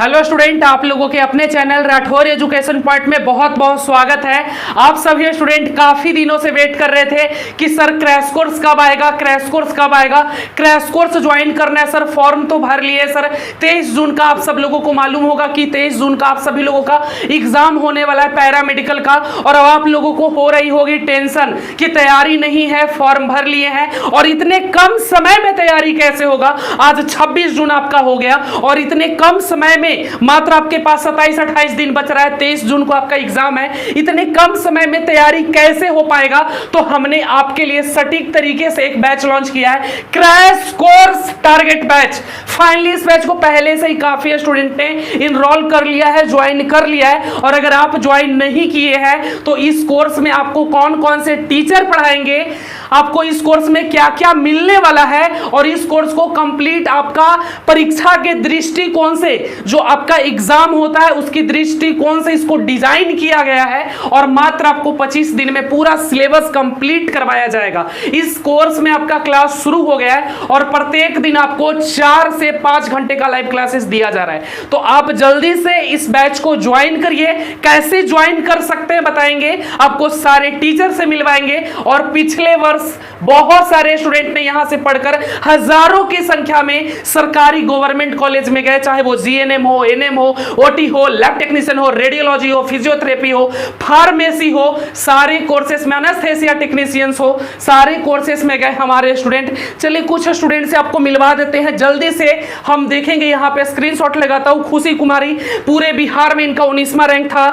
Hello student, आप लोगों के अपने चैनल राठौर एजुकेशन पॉइंट में बहुत बहुत स्वागत है। आप सभी स्टूडेंट काफी दिनों से वेट कर रहे थे कि सर क्रैश कोर्स कब आएगा, क्रैश कोर्स कब आएगा। क्रैश कोर्स ज्वाइन करना है सर, फॉर्म तो भर लिए सर। 23 जून का आप सब लोगों को मालूम होगा कि 23 जून का आप सभी लोगों का एग्जाम होने वाला है पैरामेडिकल का। और अब आप लोगों को हो रही होगी टेंशन कि तैयारी नहीं है, फॉर्म भर लिए हैं और इतने कम समय में तैयारी कैसे होगा। आज 26 जून आपका हो गया और इतने कम समय में मात्र आपके पास 27-28 दिन बच रहा है। 23 जून को आपका एग्जाम है। इतने कम समय में तैयारी कैसे हो पाएगा, तो हमने आपके लिए सटीक तरीके से एक बैच लॉन्च किया है, crash course target batch. Finally इस बैच को पहले से ही काफी स्टूडेंट ने इनरोल कर लिया है, ज्वाइन कर लिया है। और अगर आप ज्वाइन नहीं किए हैं तो इस कोर्स में आपको कौन कौन से टीचर पढ़ाएंगे, आपको इस कोर्स में क्या क्या मिलने वाला है और इस कोर्स को कंप्लीट आपका परीक्षा के दृष्टिकोण से, जो आपका एग्जाम होता है उसकी दृष्टिकोण से इसको डिजाइन किया गया है। और मात्र आपको 25 दिन में पूरा सिलेबस कंप्लीट करवाया जाएगा। इस कोर्स में आपका क्लास शुरू हो गया है और प्रत्येक दिन आपको 4 से 5 घंटे का लाइव क्लासेस दिया जा रहा है। तो आप जल्दी से इस बैच को ज्वाइन करिए। कैसे ज्वाइन कर सकते हैं बताएंगे, आपको सारे टीचर से मिलवाएंगे। और पिछले वर्ष बहुत सारे स्टूडेंट ने यहां से पढ़कर हजारों की संख्या में सरकारी गवर्नमेंट कॉलेज में गए, चाहे वो जीएनएम हो, एनएम हो, ओटी हो, लैब टेक्नीशियन हो, रेडियोलॉजी हो, फिजियोथेरेपी हो, फार्मेसी हो, सारे कोर्सेस में, एनेस्थेसिया टेक्नीशियंस हो, सारे कोर्सेस में गए हमारे स्टूडेंट। चलिए कुछ स्टूडेंट से आपको मिलवा देते हैं जल्दी से। हम देखेंगे यहाँ पे स्क्रीनशॉट लगाता हूं। खुशी कुमारी पूरे बिहार में इनका 19वां रैंक था।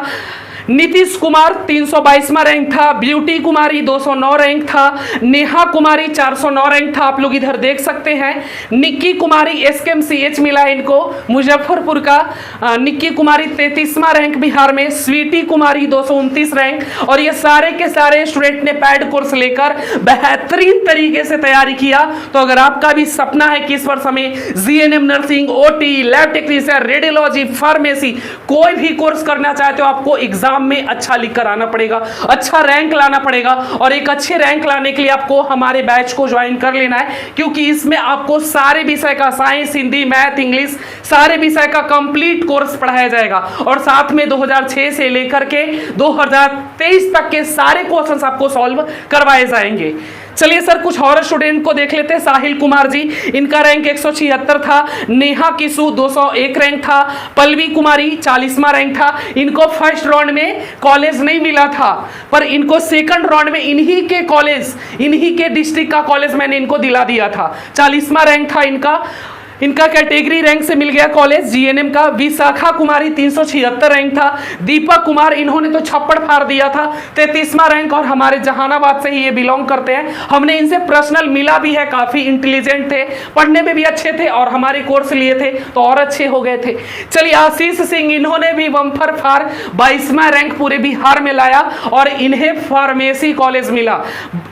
नीतीश कुमार 322वां रैंक था। ब्यूटी कुमारी 209 रैंक था। नेहा कुमारी 409 रैंक था, आप लोग इधर देख सकते हैं। निक्की कुमारी एसकेएमसीएच मिला है इनको, मुजफ्फरपुर का। निक्की कुमारी 33वां रैंक बिहार में। स्वीटी कुमारी 229 रैंक। और ये सारे के सारे स्टूडेंट ने पैड कोर्स लेकर बेहतरीन तरीके से तैयारी किया। तो अगर आपका भी सपना है कि इस वर्ष हमें GNM nursing, OT, lab technician, radiology, pharmacy कोई भी कोर्स करना चाहते हो, आपको एग्जाम में अच्छा लिखकर आना पड़ेगा, अच्छा रैंक लाना पड़ेगा। और एक अच्छे रैंक लाने के लिए आपको हमारे बैच को ज्वाइन कर लेना है, क्योंकि इसमें आपको सारे विषय का, साइंस, हिंदी, मैथ, इंग्लिश, सारे विषय का कंप्लीट कोर्स पढ़ाया जाएगा। और साथ में 2006 से लेकर के 2023 तक के सारे क्वेश्चंस आपको सॉल्व करवाए जाएंगे। चलिए सर कुछ और स्टूडेंट को देख लेते हैं। साहिल कुमार जी, इनका रैंक 176 था। नेहा किशु 201 रैंक था। पल्लवी कुमारी 40वां रैंक था। इनको फर्स्ट राउंड में कॉलेज नहीं मिला था, पर इनको सेकंड राउंड में इन्हीं के कॉलेज, इन्हीं के डिस्ट्रिक्ट का कॉलेज मैंने इनको दिला दिया था। 40वां रैंक था इनका कैटेगरी रैंक से मिल गया कॉलेज जीएनएम का। विशाखा कुमारी 376 रैंक था। दीपक कुमार, इन्होंने तो छप्पड़ फाड़ दिया था, 33वां रैंक। और हमारे जहानाबाद से ही ये बिलोंग करते हैं। हमने इनसे पर्सनल मिला भी है, काफी इंटेलिजेंट थे, पढ़ने में भी अच्छे थे और हमारे कोर्स लिए थे तो और अच्छे हो गए थे। चलिए आशीष सिंह, इन्होंने भी बम्पर फार 22वां रैंक पूरे बिहार में लाया और इन्हें फार्मेसी कॉलेज मिला।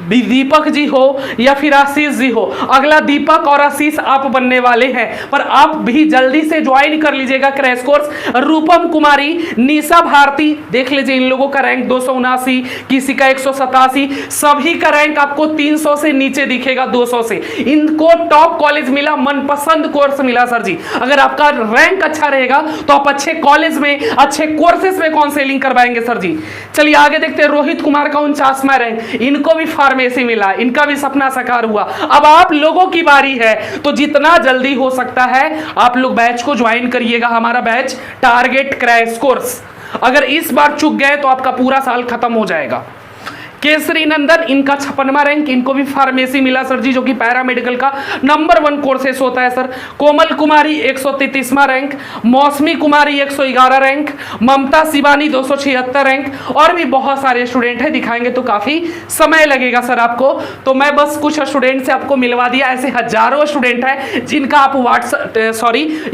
दीपक जी हो या फिर आशीष जी हो, अगला दीपक और आशीष आप बनने वाले हैं, पर आप भी जल्दी से ज्वाइन कर लीजिएगा क्रैश कोर्स। रूपम कुमारी, निशा भारती, देख लीजिए इन लोगों का रैंक 279, किसी का 187, सभी का रैंक आपको 300 से नीचे दिखेगा, 200 से। इनको टॉप कॉलेज मिला, मनपसंद कोर्स मिला सर जी। अगर आपका रैंक अच्छा रहेगा तो आप अच्छे कॉलेज में, अच्छे कोर्सेज में काउंसलिंग करवाएंगे सर जी। चलिए आगे देखते हैं। रोहित कुमार का 49वां रैंक, इनको भी फार्मेसी मिला, इनका भी सपना साकार हुआ। अब आप लोगों की बारी है, तो जितना जल्दी हो सकता है आप लोग बैच को ज्वाइन करिएगा। हमारा बैच टारगेट क्रैश कोर्स, अगर इस बार चूक गए तो आपका पूरा साल खत्म हो जाएगा। केसरी नंदन, इनका 56वां रैंक, इनको भी फार्मेसी मिला सर जी, जो कि पैरामेडिकल का नंबर 1 कोर्सेस होता है सर। कोमल कुमारी 133वां रैंक। मौसमी कुमारी 111 रैंक। ममता शिवानी 276 रैंक। और भी बहुत सारे स्टूडेंट हैं, दिखाएंगे तो काफी समय लगेगा सर आपको। तो मैं बस कुछ स्टूडेंट से आपको मिलवा दिया। ऐसे हजारों स्टूडेंट हैं जिनका आप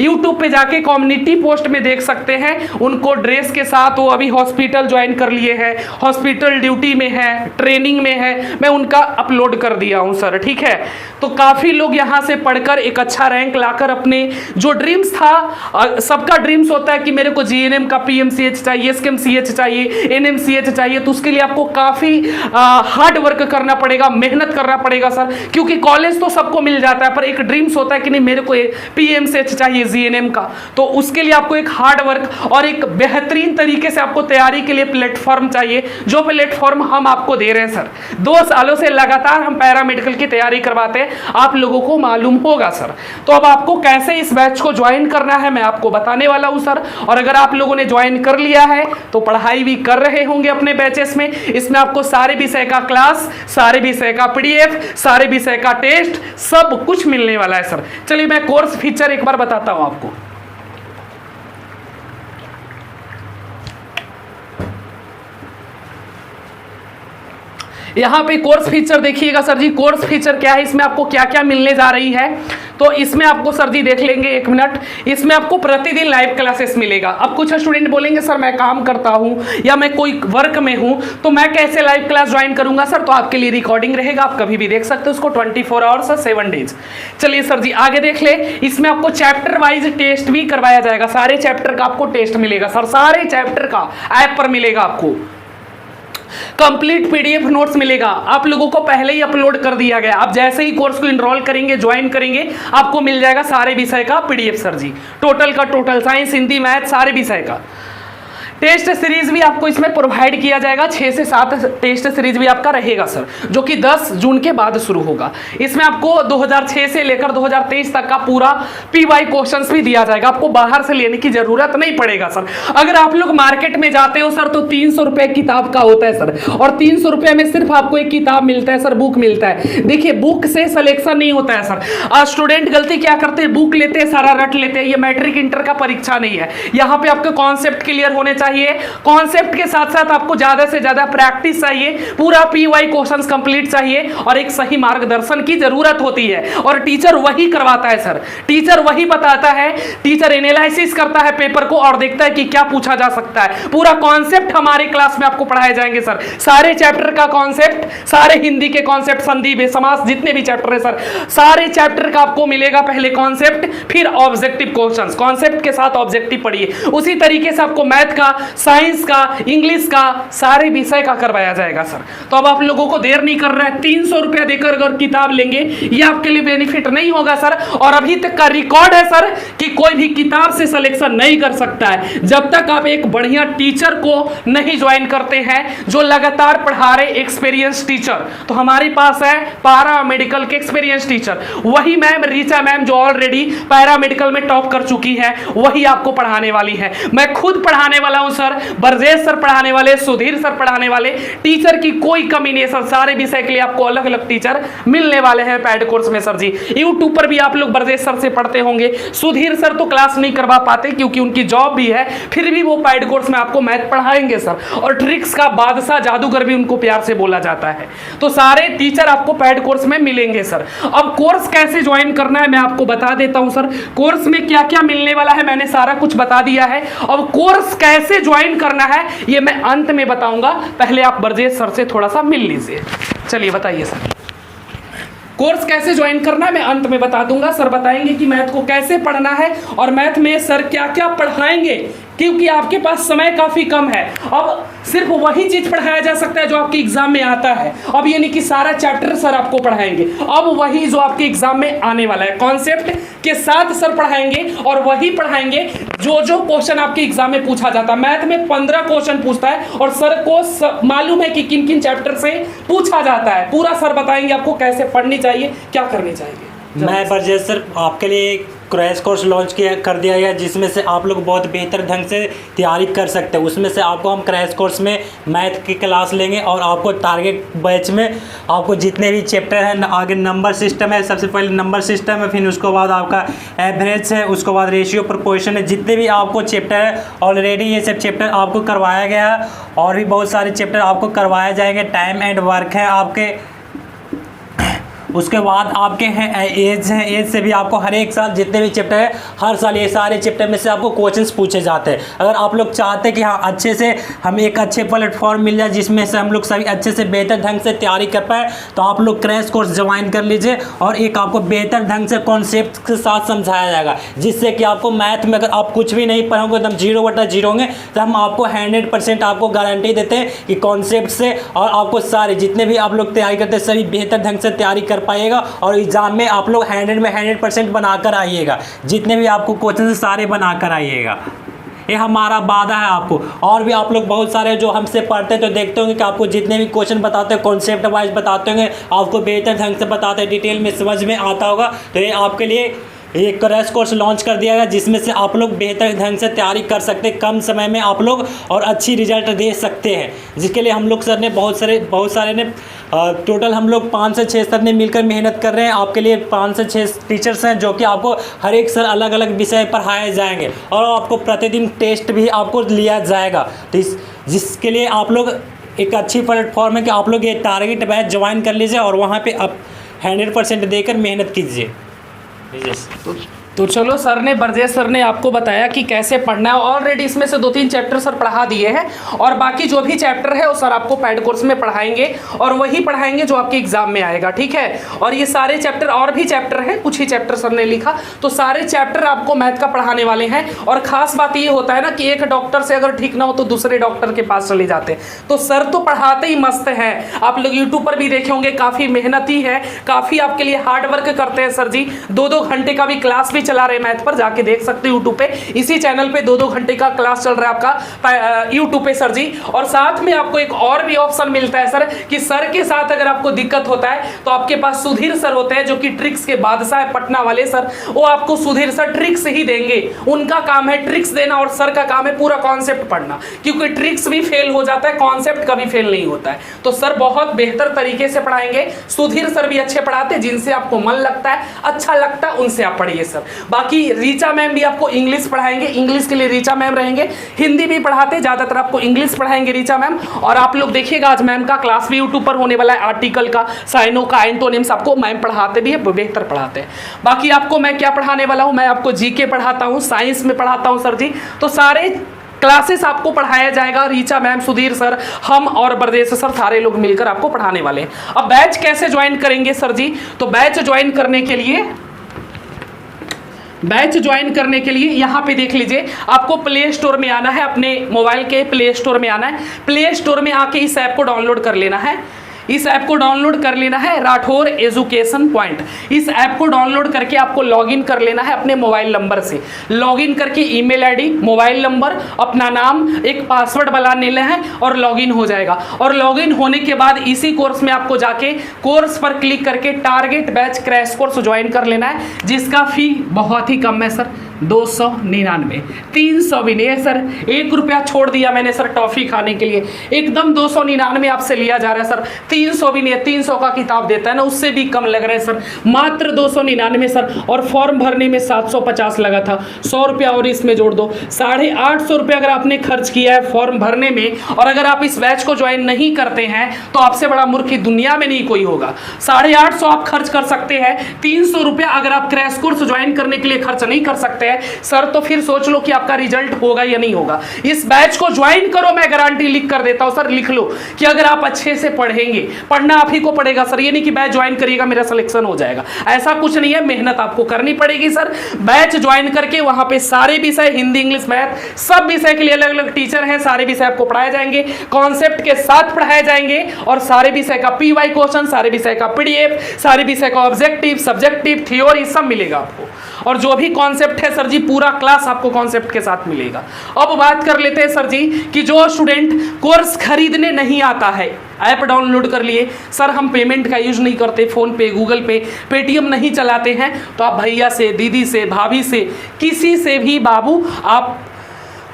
यूट्यूब पे जाके कम्युनिटी पोस्ट में देख सकते हैं। उनको ड्रेस के साथ वो अभी हॉस्पिटल ज्वाइन कर लिए हैं, हॉस्पिटल ड्यूटी में है, है, ट्रेनिंग में है, मैं उनका अपलोड कर दिया हूँ सर, ठीक है। तो काफ़ी लोग यहाँ से पढ़कर एक अच्छा रैंक लाकर अपने जो ड्रीम्स था, सबका ड्रीम्स होता है कि मेरे को जीएनएम का पीएमसीएच चाहिए, एसकेएमसीएच चाहिए, एनएमसीएच चाहिए, तो उसके लिए आपको काफ़ी हार्ड वर्क करना पड़ेगा, मेहनत करना पड़ेगा सर, क्योंकि कॉलेज तो सबको मिल जाता है, पर एक ड्रीम्स होता है कि नहीं मेरे को पीएमसीएच चाहिए जीएनएम का, तो उसके लिए आपको एक हार्ड वर्क और एक बेहतरीन तरीके से आपको तैयारी के लिए प्लेटफॉर्म चाहिए, जो प्लेटफॉर्म हम आपको दे रहे हैं सर। 2 सालों से लगातार हम पैरामेडिकल की तैयारी करवाते हैं, आप लोगों को मालूम होगा सर। तो अब आपको कैसे इस बैच को ज्वाइन करना है मैं आपको बताने वाला हूं सर। और अगर आप लोगों ने ज्वाइन कर लिया है तो पढ़ाई भी कर रहे होंगे अपने बैचेस में, इसमें आपको सारे विषय का क्लास, सारे विषय का पीडीएफ, सारे विषय का टेस्ट, सब कुछ मिलने वाला है सर। चलिए मैं कोर्स फीचर एक बार बताता हूं आपको। यहाँ पे कोर्स फीचर देखिएगा सर जी, कोर्स फीचर क्या है, इसमें आपको क्या क्या मिलने जा रही है। तो इसमें आपको सर जी देख लेंगे 1 मिनट, इसमें आपको प्रतिदिन लाइव क्लासेस मिलेगा। अब कुछ स्टूडेंट बोलेंगे सर मैं काम करता हूँ या मैं कोई वर्क में हूँ तो मैं कैसे लाइव क्लास ज्वाइन करूंगा सर, तो आपके लिए रिकॉर्डिंग रहेगा, आप कभी भी देख सकते हो उसको 24 आवर्स 7 डेज। चलिए सर जी आगे देख ले, इसमें आपको चैप्टर वाइज टेस्ट भी करवाया जाएगा, सारे चैप्टर का आपको टेस्ट मिलेगा सर, सारे चैप्टर का ऐप पर मिलेगा आपको। कंप्लीट पीडीएफ नोट्स मिलेगा, आप लोगों को पहले ही अपलोड कर दिया गया, आप जैसे ही कोर्स को इनरोल करेंगे, ज्वाइन करेंगे, आपको मिल जाएगा सारे विषय का पीडीएफ सर जी, टोटल का टोटल, साइंस, हिंदी, मैथ, सारे विषय का। टेस्ट सीरीज भी आपको इसमें प्रोवाइड किया जाएगा, 6 से 7 टेस्ट सीरीज भी आपका रहेगा सर, जो कि 10 जून के बाद शुरू होगा। इसमें आपको 2006 से लेकर 2023 तक का पूरा पीवाई क्वेश्चंस भी दिया जाएगा, आपको बाहर से लेने की जरूरत नहीं पड़ेगा सर। अगर आप लोग मार्केट में जाते हो सर तो 300 रुपए किताब का होता है सर, और 300 रुपए में सिर्फ आपको एक किताब मिलता है सर, बुक मिलता है। देखिए बुक से सिलेक्शन नहीं होता है सर, आज स्टूडेंट गलती क्या करते हैं, बुक लेते हैं, सारा रट लेते हैं। ये मैट्रिक इंटर का परीक्षा नहीं है, यहाँ पे आपके कॉन्सेप्ट क्लियर होने चाहिए, कॉन्सेप्ट के साथ साथ आपको ज्यादा से ज्यादा प्रैक्टिस चाहिए, पूरा पीवाई क्वेश्चंस कंप्लीट चाहिए, और एक सही मार्गदर्शन की जरूरत होती है। और टीचर वही करवाता है सर, टीचर वही बताता है, टीचर एनालिसिस करता है पेपर को और देखता है कि क्या पूछा जा सकता है। पूरा कॉन्सेप्ट हमारे क्लास में आपको पढ़ाए जाएंगे सर, सारे चैप्टर का कॉन्सेप्ट, सारे हिंदी के कॉन्सेप्ट, संधि, समास, जितने भी चैप्टर है सर, सारे चैप्टर का आपको मिलेगा। पहले कॉन्सेप्ट, फिर ऑब्जेक्टिव क्वेश्चंस, कॉन्सेप्ट के साथ ऑब्जेक्टिव पढ़िए। उसी तरीके से आपको मैथ का, साइंस का, इंग्लिश का, सारे विषय का करवाया जाएगा सर। तो अब आप लोगों को देर नहीं कर रहा है, 300 रुपया देकर अगर किताब लेंगे ये आपके लिए बेनिफिट नहीं होगा सर। और अभी तक का रिकॉर्ड है सर कि कोई भी किताब से सिलेक्शन नहीं कर सकता है जब तक आप एक बढ़िया टीचर को नहीं ज्वाइन करते हैं, जो लगातार पढ़ा रहे एक्सपीरियंस टीचर। तो हमारे पास है पैरा मेडिकल के एक्सपीरियंस टीचर, वही मैम रीचा मैम जो ऑलरेडी पैरा मेडिकल में टॉप कर चुकी है, वही आपको पढ़ाने वाली है। मैं खुद पढ़ाने वाला हूं सर, ब्रजेश सर पढ़ाने वाले, सुधीर सर पढ़ाने वाले, टीचर की कोई कमी नहीं है सर। सारे विषय के लिए आपको अलग अलग टीचर मिलने वाले हैं पैड कोर्स में सर जी। यूट्यूब पर भी आप लोग ब्रजेश सर से पढ़ते होंगे, सुधीर सर तो क्लास नहीं करवा पाते क्योंकि उनकी जॉब भी है, फिर भी वो पैड कोर्स में आपको मैथ पढ़ाएंगे सर। और ट्रिक्स का बादशाह, जादूगर भी उनको प्यार से बोला जाता है। तो सारे टीचर आपको पैड कोर्स में मिलेंगे सर। अब कोर्स कैसे ज्वाइन करना है मैं आपको बता देता हूं सर, कोर्स में क्या क्या मिलने वाला है मैंने सारा कुछ बता दिया है। अब कोर्स कैसे ज्वाइन करना है ये मैं अंत में बताऊंगा, पहले आप ब्रजेश सर से थोड़ा सा मिल लीजिए। चलिए बताइए सर, कोर्स कैसे ज्वाइन करना है मैं अंत में बता दूंगा। सर बताएंगे कि मैथ को कैसे पढ़ना है और मैथ में सर क्या क्या पढ़ाएंगे, क्योंकि आपके पास समय काफी कम है। अब सिर्फ वही चीज पढ़ाया जा सकता है जो आपके एग्जाम में आता है। अब ये नहीं कि सारा चैप्टर सर आपको पढ़ाएंगे, अब वही जो आपके एग्जाम में आने वाला है कॉन्सेप्ट के साथ सर पढ़ाएंगे, और वही पढ़ाएंगे जो जो क्वेश्चन आपके एग्जाम में पूछा जाता है। मैथ में 15 क्वेश्चन पूछता है और सर को मालूम है कि किन किन चैप्टर से पूछा जाता है, पूरा सर बताएंगे आपको कैसे पढ़नी चाहिए, क्या करनी चाहिए। मैं ब्रजेश सर आपके लिए क्रैश कोर्स लॉन्च कर दिया गया, जिसमें से आप लोग बहुत बेहतर ढंग से तैयारी कर सकते हैं। उसमें से आपको हम क्रैश कोर्स में मैथ की क्लास लेंगे और आपको टारगेट बैच में आपको जितने भी चैप्टर हैं, आगे नंबर सिस्टम है, सबसे पहले नंबर सिस्टम है, फिर उसके बाद आपका एवरेज है, उसके बाद रेशियो प्रोपोर्शन है, जितने भी आपको चैप्टर है ऑलरेडी ये सब चैप्टर आपको करवाया गया है, और भी बहुत सारे चैप्टर आपको करवाए जाएंगे। टाइम एंड वर्क है आपके, उसके बाद आपके हैं एज है, एज से भी आपको हर एक साल जितने भी चैप्टर है हर साल ये सारे चैप्टर में से आपको क्वेश्चंस पूछे जाते हैं। अगर आप लोग चाहते हैं कि हाँ अच्छे से हम एक अच्छे प्लेटफॉर्म मिल जाए जिसमें से हम लोग सभी अच्छे से बेहतर ढंग से तैयारी कर पाए, तो आप लोग क्रैश कोर्स ज्वाइन कर लीजिए और एक आपको बेहतर ढंग से कॉन्सेप्ट के साथ समझाया जाएगा, जिससे कि आपको मैथ में अगर आप कुछ भी नहीं पढ़ोगे एकदम 0/0 होंगे, तो हम आपको 100% आपको गारंटी देते हैं कि कॉन्सेप्ट से और आपको सारे जितने भी आप लोग तैयारी करते हैं सभी बेहतर ढंग से तैयारी कर पाइएगा और एग्जाम में आप लोग 100 में 100% बनाकर आइएगा। जितने भी आपको क्वेश्चन सारे बनाकर आइएगा, ये हमारा वादा है आपको। और भी आप लोग बहुत सारे जो हमसे पढ़ते हैं तो देखते होंगे कि आपको जितने भी क्वेश्चन बताते हैं कॉन्सेप्ट वाइज बताते होंगे, आपको बेहतर ढंग से बताते हैं, डिटेल में समझ में आता होगा। तो ये आपके लिए एक क्रैश कोर्स लॉन्च कर दिया गया जिसमें से आप लोग बेहतर ढंग से तैयारी कर सकते हैं, कम समय में आप लोग और अच्छी रिजल्ट दे सकते हैं, जिसके लिए हम लोग सर ने बहुत सारे ने टोटल हम लोग 5 से 6 सर ने मिलकर मेहनत कर रहे हैं। आपके लिए 5 से 6 टीचर्स हैं जो कि आपको हर एक सर अलग अलग विषय पढ़ाए जाएंगे और आपको प्रतिदिन टेस्ट भी आपको लिया जाएगा। तो जिसके लिए आप लोग एक अच्छी प्लेटफॉर्म है कि आप लोग ये टारगेट बैच ज्वाइन कर लीजिए और वहाँ पर आप 100% देकर मेहनत कीजिए। तो चलो, सर ने ब्रजेश सर ने आपको बताया कि कैसे पढ़ना है। ऑलरेडी इसमें से 2-3 चैप्टर सर पढ़ा दिए हैं और बाकी जो भी चैप्टर है वो सर आपको पैड कोर्स में पढ़ाएंगे और वही पढ़ाएंगे जो आपके एग्जाम में आएगा, ठीक है। और ये सारे चैप्टर और भी चैप्टर हैं, कुछ ही चैप्टर सर ने लिखा, तो सारे चैप्टर आपको मैथ का पढ़ाने वाले हैं। और खास बात ये होता है ना कि एक डॉक्टर से अगर ठीक ना हो तो दूसरे डॉक्टर के पास चले जाते हैं। तो सर तो पढ़ाते ही मस्त हैं, आप लोग यूट्यूब पर भी देखे होंगे, काफ़ी मेहनती है, काफ़ी आपके लिए हार्ड वर्क करते हैं सर जी। 2-2 घंटे का भी क्लास चला रहे मैथ पर, जाके देख सकते हो यूट्यूब पे, इसी चैनल पे 2-2 घंटे का क्लास चल रहा है आपका यूट्यूब पे सर जी। और साथ में आपको एक और भी ऑप्शन मिलता है सर कि सर के साथ अगर आपको दिक्कत होता है तो आपके पास सुधीर सर होते हैं जो कि ट्रिक्स के बादशाह है, पटना वाले सर। वो आपको सुधीर सर ट्रिक्स ही देंगे, उनका काम है ट्रिक्स देना और सर का काम है पूरा कॉन्सेप्ट पढ़ना, क्योंकि ट्रिक्स भी फेल हो जाता है, कॉन्सेप्ट कभी फेल नहीं होता है। तो सर बहुत बेहतर तरीके से पढ़ाएंगे, सुधीर सर भी अच्छे पढ़ाते हैं, जिनसे आपको मन लगता है, अच्छा लगता है, उनसे आप पढ़िए सर। बाकी रीचा मैम भी आपको इंग्लिश पढ़ाएंगे, इंग्लिश के लिए रीचा मैम रहेंगे, हिंदी भी पढ़ाते हैं, ज़्यादातर आपको इंग्लिश पढ़ाएंगे रीचा मैम। और आप लोग देखिएगा आज मैम का क्लास भी यूट्यूब पर होने वाला है, आर्टिकल का, साइनो का, एंटोनिम्स आपको मैम पढ़ाते भी है, बेहतर पढ़ाते हैं। बाकी आपको मैं क्या पढ़ाने वाला हूँ, मैं आपको जीके पढ़ाता हूँ, साइंस में पढ़ाता हूँ सर जी। तो सारे क्लासेस आपको पढ़ाया जाएगा, रीचा मैम, सुधीर सर, हम और ब्रजेश सर सारे लोग मिलकर आपको पढ़ाने वाले हैं। अब बैच कैसे ज्वाइन करेंगे सर जी, तो बैच ज्वाइन करने के लिए यहाँ पे देख लीजिए, आपको प्ले स्टोर में आना है, अपने मोबाइल के प्ले स्टोर में आना है। प्ले स्टोर में आके इस ऐप को डाउनलोड कर लेना है, इस ऐप को डाउनलोड कर लेना है, राठौर एजुकेशन पॉइंट। इस ऐप को डाउनलोड करके आपको लॉगिन कर लेना है अपने मोबाइल नंबर से। लॉगिन करके ईमेल आईडी, मोबाइल नंबर, अपना नाम, एक पासवर्ड बना लेना है और लॉगिन हो जाएगा। और लॉगिन होने के बाद इसी कोर्स में आपको जाके कोर्स पर क्लिक करके target batch crash course join कर लेना है, जिसका फी बहुत ही कम है सर, 299। 300 भी नहीं है सर, 1 रुपया छोड़ दिया मैंने सर टॉफ़ी खाने के लिए, एकदम 299 आपसे लिया जा रहा है सर। 300 भी नहीं है, 300 का किताब देता है ना, उससे भी कम लग रहा है सर, मात्र 299 सर। और फॉर्म भरने में 750 लगा था, 100 रुपया और इसमें जोड़ दो, 850 रुपया अगर आपने खर्च किया है फॉर्म भरने में। और अगर आप इस बैच को ज्वाइन नहीं करते हैं तो आपसे बड़ा मूर्ख दुनिया में नहीं कोई होगा। 850 आप खर्च कर सकते हैं, 300 रुपया अगर आप क्रैश कोर्स ज्वाइन करने के लिए खर्च नहीं कर सकते हैं सर, तो फिर सोच लो कि आपका रिजल्ट होगा या नहीं होगा। इस बैच को ज्वाइन करो, मैं गारंटी लिख कर देता हूं सर, लिख लो कि अगर आप अच्छे से पढ़ेंगे, पढ़ना आप ही को पड़ेगा सर, ये नहीं कि बैच ज्वाइन करिएगा मेरा सिलेक्शन हो जाएगा, ऐसा कुछ नहीं है, मेहनत आपको करनी पड़ेगी सर। बैच ज्वाइन करके वहां पे सारे विषय, हिंदी, इंग्लिश, मैथ, सब विषय के लिए अलग अलग टीचर हैं, सारे विषय आपको पढ़ाए जाएंगे, कॉन्सेप्ट के साथ पढ़ाए जाएंगे। और सारे विषय का पीवाई क्वेश्चन, सारे विषय का पीडीएफ, सारे विषय का ऑब्जेक्टिव, सब्जेक्टिव, थ्योरी, सब मिलेगा आपको। और जो भी कॉन्सेप्ट है सर जी, पूरा क्लास आपको कॉन्सेप्ट के साथ मिलेगा। अब बात कर लेते हैं सर जी कि जो स्टूडेंट कोर्स खरीदने नहीं आता है, ऐप डाउनलोड कर लिए सर, हम पेमेंट का यूज नहीं करते, फोन पे, गूगल पे, पेटीएम नहीं चलाते हैं, तो आप भैया से, दीदी से, भाभी से, किसी से भी बाबू आप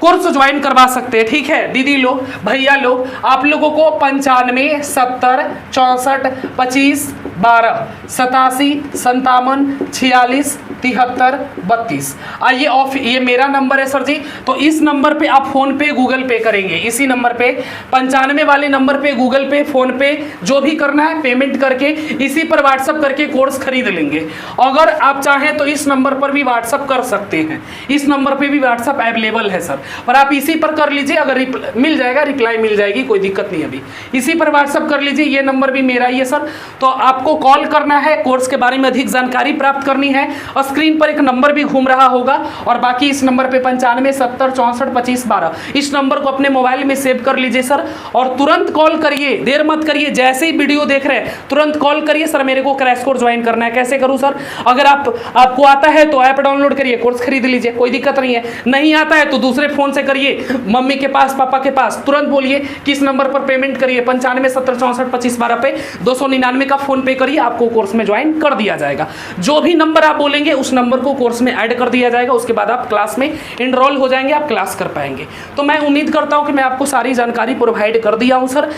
कोर्स ज्वाइन करवा सकते हैं, ठीक है। दीदी लोग, भैया लोग, आप लोगों को 95 70 64 25 12 87 57 46 73 32। आइए ऑफ, ये मेरा नंबर है सर जी, तो इस नंबर पे आप फोन पे गूगल पे करेंगे, इसी नंबर पे 95 वाले नंबर पे गूगल पे फोन पे जो भी करना है पेमेंट करके इसी पर व्हाट्सअप करके कोर्स खरीद लेंगे। अगर आप चाहें तो इस नंबर पर भी व्हाट्सअप कर सकते हैं, इस नंबर पे भी व्हाट्सअप अवेलेबल है सर, पर आप इसी पर कर लीजिए, अगर मिल जाएगा, रिप्लाई मिल जाएगी, कोई दिक्कत नहीं। अभी इसी पर व्हाट्सअप कर लीजिए, ये नंबर भी मेरा ही है सर। तो आपको कॉल करना है, कोर्स के बारे में अधिक जानकारी प्राप्त करनी है, और स्क्रीन पर एक नंबर भी घूम रहा होगा, और बाकी इस नंबर पे 95 70 64 25 12, इस नंबर को अपने मोबाइल में सेव कर लीजिए सर, और तुरंत कॉल करिए, देर मत करिए, जैसे ही वीडियो देख रहे हैं तुरंत कॉल करिए, सर मेरे को क्रैश कोर्स ज्वाइन करना है। कैसे करूं सर? अगर आपको आता है तो ऐप डाउनलोड करिए, कोर्स खरीद लीजिए, कोई दिक्कत नहीं है। नहीं आता है तो दूसरे फोन से करिए, मम्मी के पास, पापा के पास, तुरंत बोलिए किस नंबर पर पेमेंट करिए, 95 70 64 25 12 पे 299 का फोन पे करिए, आपको कोर्स में ज्वाइन कर दिया जाएगा। जो भी नंबर आप बोलेंगे उस नंबर को कोर्स में ऐड कर दिया जाएगा, उसके बाद आप क्लास में इनरोल हो जाएंगे, आप क्लास कर पाएंगे। तो मैं उम्मीद करता हूं कि मैं आपको सारी जानकारी प्रोवाइड कर दिया हूं सर।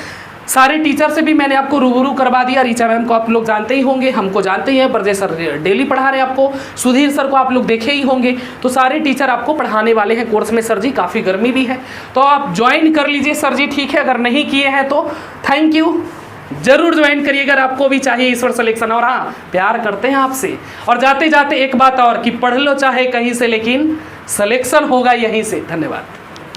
सारे टीचर से भी मैंने आपको रूबरू करवा दिया। रीचा मैम को आप लोग जानते ही होंगे, हमको जानते ही हैं, ब्रजेश सर डेली पढ़ा रहे हैं आपको, सुधीर सर को आप लोग देखे ही होंगे। तो सारे टीचर आपको पढ़ाने वाले हैं कोर्स में सर जी, काफ़ी गर्मी भी है, तो आप ज्वाइन कर लीजिए सर जी, ठीक है। अगर नहीं किए हैं तो थैंक यू, जरूर ज्वाइन करिए अगर आपको भी चाहिए ईश्वर सिलेक्शन। और हाँ, प्यार करते हैं आपसे। और जाते जाते एक बात और कि पढ़ लो चाहे कहीं से, लेकिन सिलेक्शन होगा यहीं से। धन्यवाद।